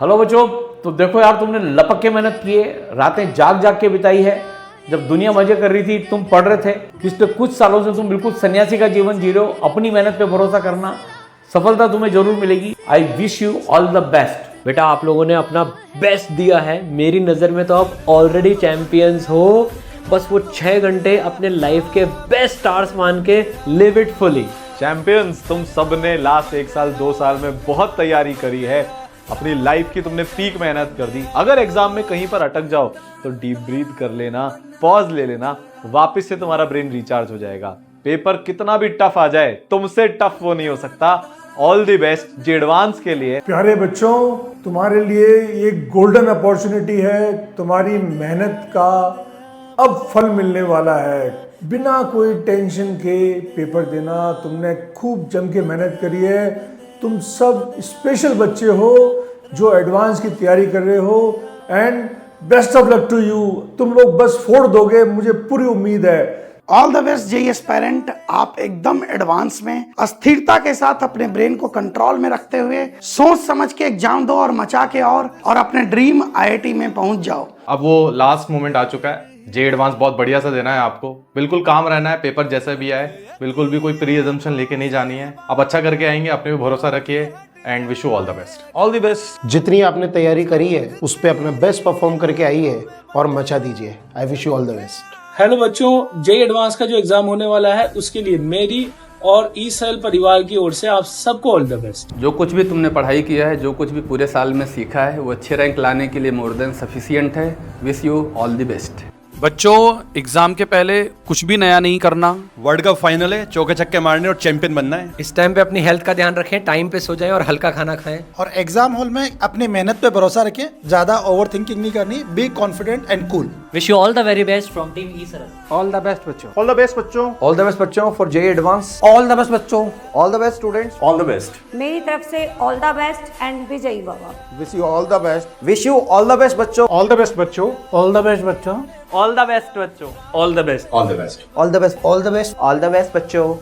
Hello बच्चों, तो देखो यार, तुमने लपक के मेहनत की है, रातें जाग जाग के बिताई है। जब दुनिया मजे कर रही थी तुम पढ़ रहे थे। पिछले कुछ सालों से तुम बिल्कुल सन्यासी का जीवन जी रहे हो। अपनी मेहनत पे भरोसा करना, सफलता तुम्हें जरूर मिलेगी। I wish you all the best. बेटा आप लोगों ने अपना बेस्ट दिया है। मेरी नज़र में तो आप ऑलरेडी चैंपियंस हो। बस वो 6 घंटे अपने लाइफ के बेस्ट स्टार्स मान के लिव इट फुली। चैंपियंस, तुम सब ने लास्ट 1 साल 2 साल में बहुत तैयारी करी है। अपनी लाइफ की तुमने पीक मेहनत कर दी। अगर एग्जाम में कहीं पर अटक जाओ तो डीप ब्रीथ कर लेना, पॉज ले लेना, वापस से तुम्हारा ब्रेन रिचार्ज हो जाएगा। पेपर कितना भी टफ आ जाए, तुमसे टफ वो नहीं हो सकता। All the best J advance के लिए। प्यारे बच्चों, तुम्हारे लिए ये गोल्डन अपॉर्चुनिटी है। तुम्हारी मेहनत का अब फल मिलने वाला है। बिना कोई टेंशन के पेपर देना। तुमने खूब जम के मेहनत करी है। तुम सब स्पेशल बच्चे हो जो एडवांस की तैयारी कर रहे हो। And best of luck to you. तुम लोग बस फोड़ दोगे, मुझे पूरी उम्मीद है। All the best JEE aspirant. आप एकदम एडवांस में अस्थिरता के साथ अपने ब्रेन को कंट्रोल में रखते हुए सोच समझ के एग्जाम दो और मचा के और अपने ड्रीम आईआईटी में पहुंच जाओ। अब वो लास्ट मोमेंट आ चुका है। जे एडवांस बहुत बढ़िया सा देना है आपको। बिल्कुल काम रहना है, पेपर जैसा भी आए बिल्कुल भी कोई प्री अजम्पशन लेके नहीं जानी है। आप अच्छा करके आएंगे, अपने पे भरोसा रखिए and wish you all the best. All the best. जितनी आपने तैयारी करी है उस पे अपना बेस्ट परफॉर्म करके आई है और मचा दीजिए। I wish you all the best. Hello बच्चों, जेईई एडवांस का जो एग्जाम होने वाला है उसके लिए मेरी और ईसेल परिवार की ओर से आप सबको ऑल द बेस्ट। जो कुछ भी तुमने पढ़ाई किया है, जो कुछ भी पूरे साल में सीखा है, वो अच्छे रैंक लाने के लिए मोर देन सफिशिएंट है। Wish you all the best. बच्चों, एग्जाम के पहले कुछ भी नया नहीं करना। वर्ल्ड कप फाइनल है, चौके छक्के मारने और चैंपियन बनना है। इस टाइम पे अपनी हेल्थ का ध्यान रखें, टाइम पे सो जाएं और हल्का खाना खाएं। और एग्जाम हॉल में अपनी मेहनत पे भरोसा रखें, ज्यादा ओवर थिंकिंग नहीं करनी। Be confident and cool. Wish you all the very best from team E sir. All the best बच्चों। ऑल द बेस्ट बच्चों। ऑल द बेस्ट बच्चों for JEE advance. All the best बच्चों। All the best students. All the best. मेरी तरफ से all the best and विजयी बाबा। Wish you all the best. Wish you all the best बच्चों। All the best बच्चों। All the best बच्चों। All the best बच्चों। All the best. All the best. All the best. All the best. All the best बच्चों।